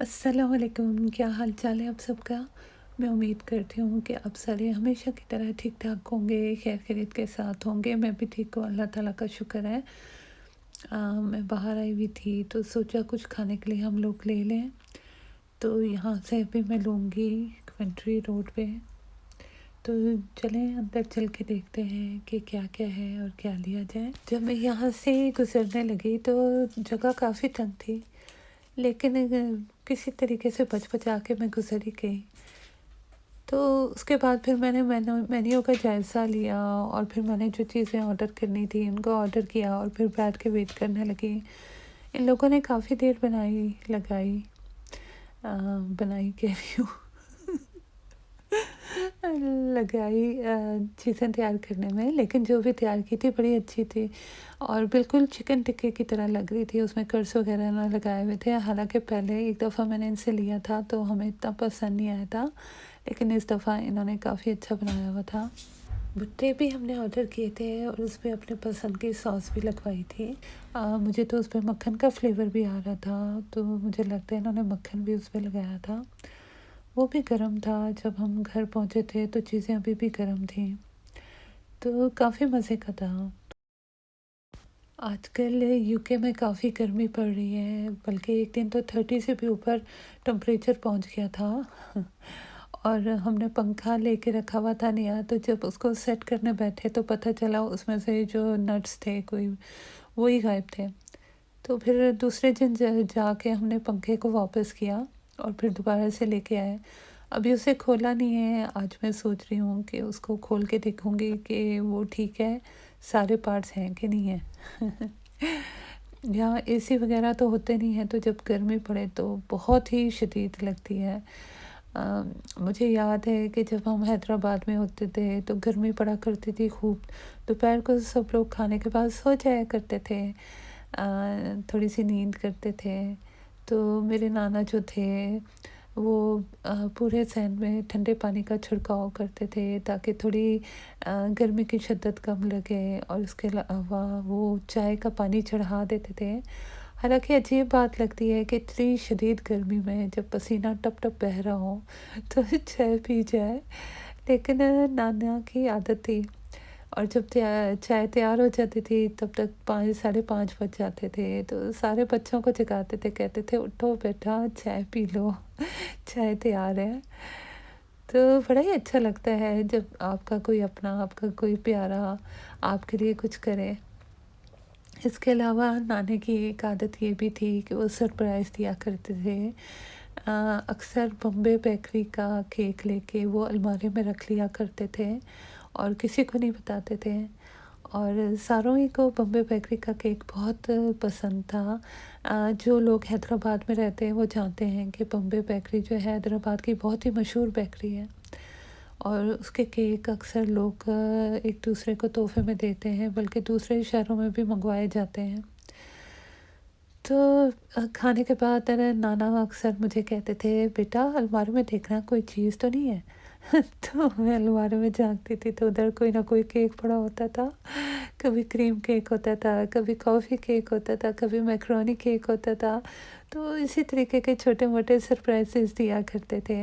अस्सलाम वालेकुम, क्या हाल चाल है आप सबका। मैं उम्मीद करती हूँ कि आप सारे हमेशा की तरह ठीक ठाक होंगे, खैर खैरियत के साथ होंगे। मैं भी ठीक हूँ, अल्लाह ताला का शुक्र है। मैं बाहर आई हुई थी तो सोचा कुछ खाने के लिए हम लोग ले लें। तो यहाँ से भी मैं लूँगी कमेंट्री रोड पे। तो चलें अंदर चल के देखते हैं कि क्या क्या है और क्या लिया जाए। जब मैं यहाँ से गुजरने लगी तो जगह काफ़ी तंग थी, लेकिन किसी तरीके से बच-बचा के मैं गुज़र ही गई। तो उसके बाद फिर मैंने मेन्यू का जायज़ा लिया और फिर मैंने जो चीज़ें ऑर्डर करनी थी उनको ऑर्डर किया और फिर बैठ के वेट करने लगी। इन लोगों ने काफ़ी देर बनाई कह रही हूँ लगाई चीज़ें तैयार करने में, लेकिन जो भी तैयार की थी बड़ी अच्छी थी और बिल्कुल चिकन टिक्के की तरह लग रही थी। उसमें कर्स वगैरह ना लगाए हुए थे। हालाँकि पहले एक दफ़ा मैंने इनसे लिया था तो हमें इतना पसंद नहीं आया था, लेकिन इस दफ़ा इन्होंने काफ़ी अच्छा बनाया हुआ था। भुट्टे भी हमने ऑर्डर किए थे और उसमें अपने पसंद की सॉस भी लगवाई थी। मुझे तो उसमें मक्खन का फ्लेवर भी आ रहा था, तो मुझे लगता है इन्होंने मक्खन भी उसमें लगाया था। वो भी गर्म था। जब हम घर पहुँचे थे तो चीज़ें अभी भी गर्म थीं, तो काफ़ी मज़े का था। आजकल यूके में काफ़ी गर्मी पड़ रही है, बल्कि एक दिन तो 30 से भी ऊपर टेम्परेचर पहुँच गया था। और हमने पंखा लेके रखा हुआ था नया, तो जब उसको सेट करने बैठे तो पता चला उसमें से जो नट्स थे कोई वो ही गायब थे। तो फिर दूसरे दिन जाके हमने पंखे को वापस किया और फिर दोबारा से लेके आए। अभी उसे खोला नहीं है। आज मैं सोच रही हूँ कि उसको खोल के देखूँगी कि वो ठीक है, सारे पार्ट्स हैं कि नहीं है। यहाँ एसी वगैरह तो होते नहीं हैं, तो जब गर्मी पड़े तो बहुत ही शदीद लगती है। मुझे याद है कि जब हम हैदराबाद में होते थे तो गर्मी पड़ा करती थी खूब। दोपहर को सब लोग खाने के बाद सो जाया करते थे, थोड़ी सी नींद करते थे। तो मेरे नाना जो थे वो पूरे सहन में ठंडे पानी का छिड़काव करते थे ताकि थोड़ी गर्मी की शिद्दत कम लगे, और उसके अलावा वो चाय का पानी चढ़ा देते थे। हालाँकि अजीब बात लगती है कि इतनी शदीद गर्मी में जब पसीना टप-टप बह रहा हो तो चाय पी जाए, लेकिन नाना की आदत थी। और जब चाय तैयार हो जाती थी तब तक 5 साढ़े 5 बज जाते थे, तो सारे बच्चों को जगाते थे, कहते थे उठो बेटा चाय पी लो, चाय तैयार है। तो बड़ा ही अच्छा लगता है जब आपका कोई अपना, आपका कोई प्यारा आपके लिए कुछ करे। इसके अलावा नानी की एक आदत ये भी थी कि वो सरप्राइज़ दिया करते थे। अक्सर बॉम्बे बेकरी का केक लेके वो अलमारी में रख लिया करते थे और किसी को नहीं बताते थे। और सारों ही को बॉम्बे बेकरी का केक बहुत पसंद था। जो लोग हैदराबाद में रहते हैं वो जानते हैं कि बॉम्बे बेकरी जो है हैदराबाद की बहुत ही मशहूर बेकरी है, और उसके केक अक्सर लोग एक दूसरे को तोहफे में देते हैं, बल्कि दूसरे शहरों में भी मंगवाए जाते हैं। तो खाने के बाद नाना अक्सर मुझे कहते थे बेटा अलमारी में देखना कोई चीज़ तो नहीं है। तो मैं अलमारी में झांकती थी तो उधर कोई ना कोई केक पड़ा होता था। कभी क्रीम केक होता था, कभी कॉफ़ी केक होता था, कभी मैक्रोनी केक होता था। तो इसी तरीके के छोटे मोटे सरप्राइजेस दिया करते थे।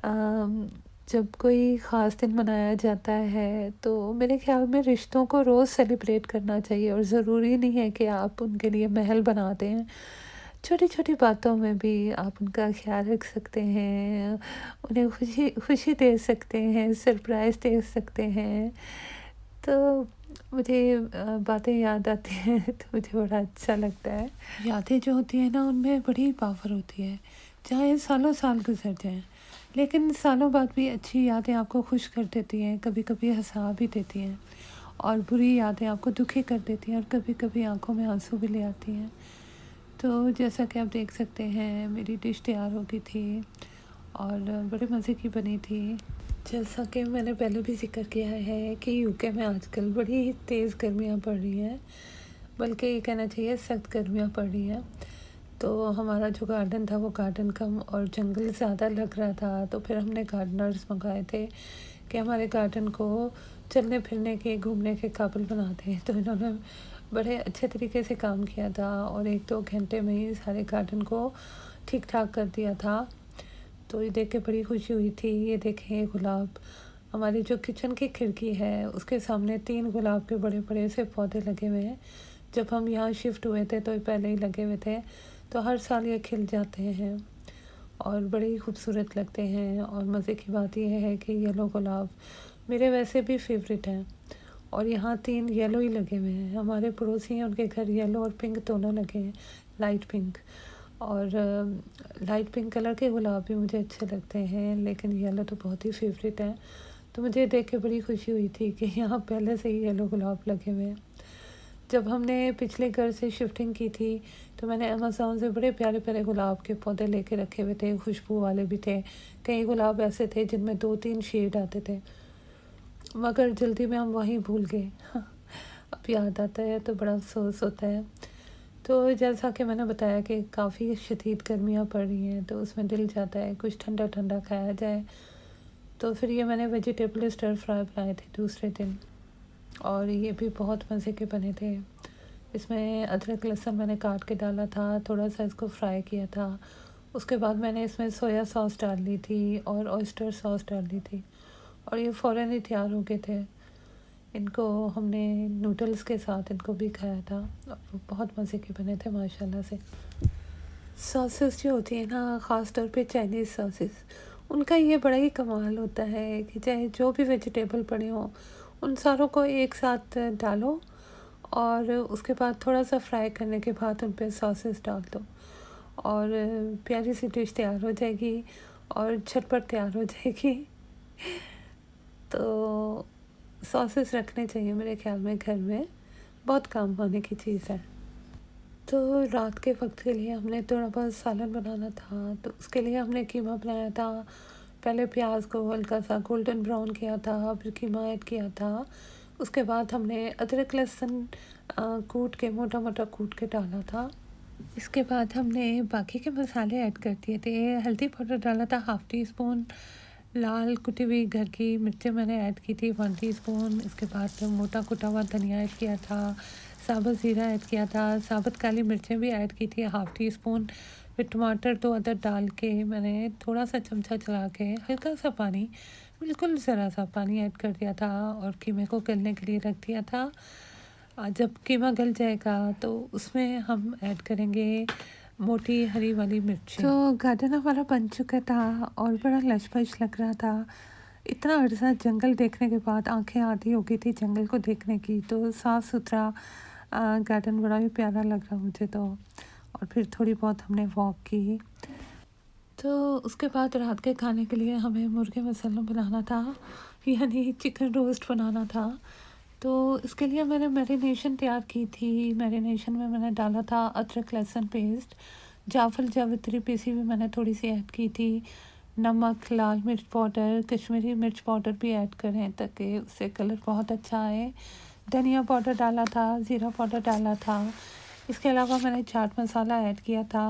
अम, जब कोई ख़ास दिन मनाया जाता है तो मेरे ख़्याल में रिश्तों को रोज़ सेलिब्रेट करना चाहिए, और ज़रूरी नहीं है कि आप उनके लिए महल बना दें। छोटी-छोटी बातों में भी आप उनका ख़्याल रख सकते हैं, उन्हें खुशी खुशी दे सकते हैं, सरप्राइज़ दे सकते हैं। तो मुझे बातें याद आती हैं तो मुझे बड़ा अच्छा लगता है। यादें जो होती हैं ना उनमें बड़ी पावर होती है, चाहे सालों साल गुज़र जाएँ। लेकिन सालों बाद भी अच्छी यादें आपको खुश कर देती हैं, कभी-कभी हँसा भी देती हैं, और बुरी यादें आपको दुखी कर देती हैं और कभी-कभी आँखों में आँसू भी ले आती हैं। तो जैसा कि आप देख सकते हैं मेरी डिश तैयार हो गई थी और बड़े मज़े की बनी थी। जैसा कि मैंने पहले भी ज़िक्र किया है कि यूके में आजकल बड़ी ही तेज़ गर्मियाँ पड़ रही हैं, बल्कि ये कहना चाहिए सख्त गर्मियाँ पड़ रही हैं। तो हमारा जो गार्डन था वो गार्डन कम और जंगल ज़्यादा लग रहा था, तो फिर हमने गार्डनर्स मंगाए थे कि हमारे गार्डन को चलने फिरने के, घूमने के काबिल बना दें। तो इन्होंने बड़े अच्छे तरीके से काम किया था और 1-2 घंटे में ही सारे गार्डन को ठीक-ठाक कर दिया था। तो ये देख के बड़ी खुशी हुई थी। ये देखें ये गुलाब, हमारी जो किचन की खिड़की है उसके सामने 3 गुलाब के बड़े-बड़े से पौधे लगे हुए हैं। जब हम यहाँ शिफ्ट हुए थे तो ये पहले ही लगे हुए थे, तो हर साल ये खिल जाते हैं और बड़े ही खूबसूरत लगते हैं। और मज़े की बात यह है कि येलो गुलाब मेरे वैसे भी फेवरेट हैं और यहाँ 3 येलो ही लगे हुए हैं। हमारे पड़ोसी हैं, उनके घर येलो और पिंक दोनों लगे हैं, लाइट पिंक। और लाइट पिंक कलर के गुलाब भी मुझे अच्छे लगते हैं, लेकिन येलो तो बहुत ही फेवरेट है। तो मुझे देख के बड़ी खुशी हुई थी कि यहाँ पहले से ही येलो गुलाब लगे हुए हैं। जब हमने पिछले घर से शिफ्टिंग की थी तो मैंने अमेज़ॉन से बड़े प्यारे-प्यारे गुलाब के पौधे लेके रखे हुए थे, खुशबू वाले भी थे। कई गुलाब ऐसे थे जिनमें 2-3 शेड आते थे, मगर जल्दी में हम वहीं भूल गए। अब याद आता है तो बड़ा अफ़सोस होता है। तो जैसा कि मैंने बताया कि काफ़ी शदीद गर्मियाँ पड़ रही हैं, तो उसमें दिल चाहता है कुछ ठंडा-ठंडा खाया जाए। तो फिर ये मैंने वेजिटेबल स्टर फ्राई बनाए थे दूसरे दिन और ये भी बहुत मज़े के बने थे। इसमें अदरक लहसुन मैंने काट के डाला था, थोड़ा-सा इसको फ्राई किया था। उसके बाद मैंने इसमें सोया सॉस डाल ली थी और ऑयस्टर सॉस डाल दी थी और ये फ़ौरन ही तैयार हो गए थे। इनको हमने नूडल्स के साथ इनको भी खाया था और वो बहुत मज़े के बने थे माशाल्लाह से। सॉसेस जो होती है ना, ख़ास तौर पे चाइनीज़ सॉसेस, उनका ये बड़ा ही कमाल होता है कि चाहे जो भी वेजिटेबल पड़े हों, उन सारों को एक साथ डालो और उसके बाद थोड़ा-सा फ्राई करने के बाद उन पे सॉसेस डाल दो और प्यारी सी डिश तैयार हो जाएगी और झटपट तैयार हो जाएगी। तो सॉसेस रखने चाहिए मेरे ख़्याल में घर में, बहुत काम आने की चीज़ है। तो रात के वक़्त के लिए हमने थोड़ा बहुत सालन बनाना था, तो उसके लिए हमने कीमा बनाया था। पहले प्याज़ को हल्का सा गोल्डन ब्राउन किया था, फिर कीमा ऐड किया था। उसके बाद हमने अदरक लहसुन कूट के मोटा-मोटा कूट के डाला था। इसके बाद हमने बाकी के मसाले ऐड कर दिए थे। हल्दी पाउडर डाला था हाफ़ टी स्पून, लाल कुटी हुई घर की मिर्चें मैंने ऐड की थी 1 टीस्पून। इसके बाद मोटा कुटा हुआ धनिया ऐड किया था, साबुत ज़ीरा ऐड किया था, साबुत काली मिर्चें भी ऐड की थी हाफ़ टी स्पून। फिर टमाटर 2 अदर डाल के मैंने थोड़ा-सा चमचा चला के हल्का सा पानी, बिल्कुल ज़रा-सा पानी ऐड कर दिया था और कीमे को गलने के लिए रख दिया था। जब कीमा गल जाएगा तो उसमें हम ऐड करेंगे मोटी हरी वाली मिर्चें। तो गार्डन हमारा बन चुका था और बड़ा लश-पश लग रहा था। इतना अर्सा जंगल देखने के बाद आंखें आधी हो गई थी जंगल को देखने की। तो साफ़-सुथरा गार्डन बड़ा ही प्यारा लग रहा मुझे तो। और फिर थोड़ी बहुत हमने वॉक की। तो उसके बाद रात के खाने के लिए हमें मुर्गे मसाला बनाना था, यानी चिकन रोस्ट बनाना था। तो इसके लिए मैंने मैरिनेशन तैयार की थी। मैरिनेशन में मैंने डाला था अदरक लहसुन पेस्ट, जायफल जावित्री पीसी हुई मैंने थोड़ी सी ऐड की थी, नमक, लाल मिर्च पाउडर, कश्मीरी मिर्च पाउडर भी ऐड करें ताकि उससे कलर बहुत अच्छा आए। धनिया पाउडर डाला था, ज़ीरा पाउडर डाला था। इसके अलावा मैंने चाट मसाला ऐड किया था,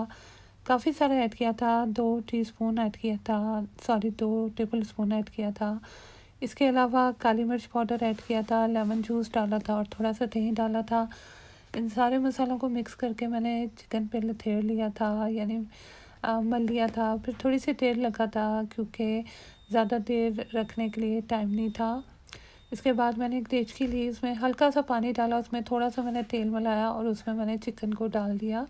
काफ़ी सारा ऐड किया था, 2 टीस्पून ऐड किया था, सॉरी 2 टेबल स्पून ऐड किया था। इसके अलावा काली मिर्च पाउडर ऐड किया था, लेमन जूस डाला था और थोड़ा-सा दही डाला था। इन सारे मसालों को मिक्स करके मैंने चिकन पहले थेड़ लिया था, यानी मल लिया था। फिर थोड़ी सी देर लगा था क्योंकि ज़्यादा देर रखने के लिए टाइम नहीं था। इसके बाद मैंने एक देचकी ली, उसमें हल्का सा पानी डाला, उसमें थोड़ा-सा मैंने तेल मिलाया और उसमें मैंने चिकन को डाल दिया।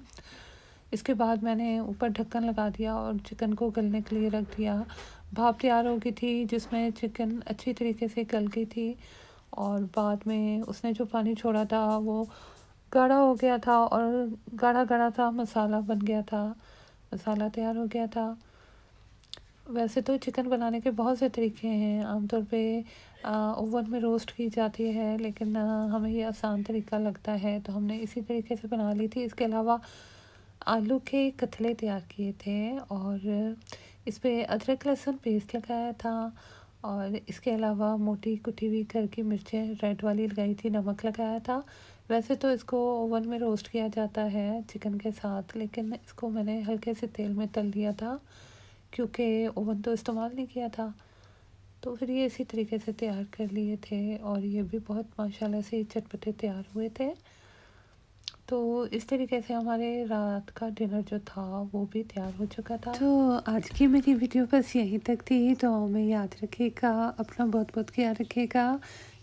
इसके बाद मैंने ऊपर ढक्कन लगा दिया और चिकन को गलने के लिए रख दिया। भाप तैयार हो गई थी जिसमें चिकन अच्छी तरीके से गल गई थी और बाद में उसने जो पानी छोड़ा था वो गाढ़ा हो गया था और गाढ़ा-गाढ़ा सा मसाला बन गया था, मसाला तैयार हो गया था। वैसे तो चिकन बनाने के बहुत से तरीके हैं, आमतौर पे ओवन में रोस्ट की जाती है, लेकिन हमें ये आसान तरीका लगता है तो हमने इसी तरीके से बना ली थी। इसके अलावा आलू के कतले तैयार किए थे और इस पे अदरक लहसुन पेस्ट लगाया था और इसके अलावा मोटी कुटी हुई घर की मिर्चें रेड वाली लगाई थी, नमक लगाया था। वैसे तो इसको ओवन में रोस्ट किया जाता है चिकन के साथ, लेकिन इसको मैंने हल्के से तेल में तल लिया था क्योंकि ओवन तो इस्तेमाल नहीं किया था। तो फिर ये इसी तरीके से तैयार कर लिए थे और ये भी बहुत माशाल्लाह से चटपटे तैयार हुए थे। तो इस तरीके से हमारे रात का डिनर जो था वो भी तैयार हो चुका था। तो आज की मेरी वीडियो बस यहीं तक थी। तो हमें याद रखिएगा, अपना बहुत बहुत ख्याल रखिएगा।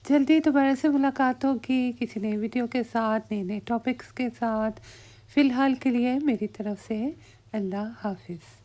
जल्दी दोबारा से मुलाकात होगी किसी नए वीडियो के साथ, नए नए टॉपिक्स के साथ। फ़िलहाल के लिए मेरी तरफ से अल्लाह हाफ़िज़।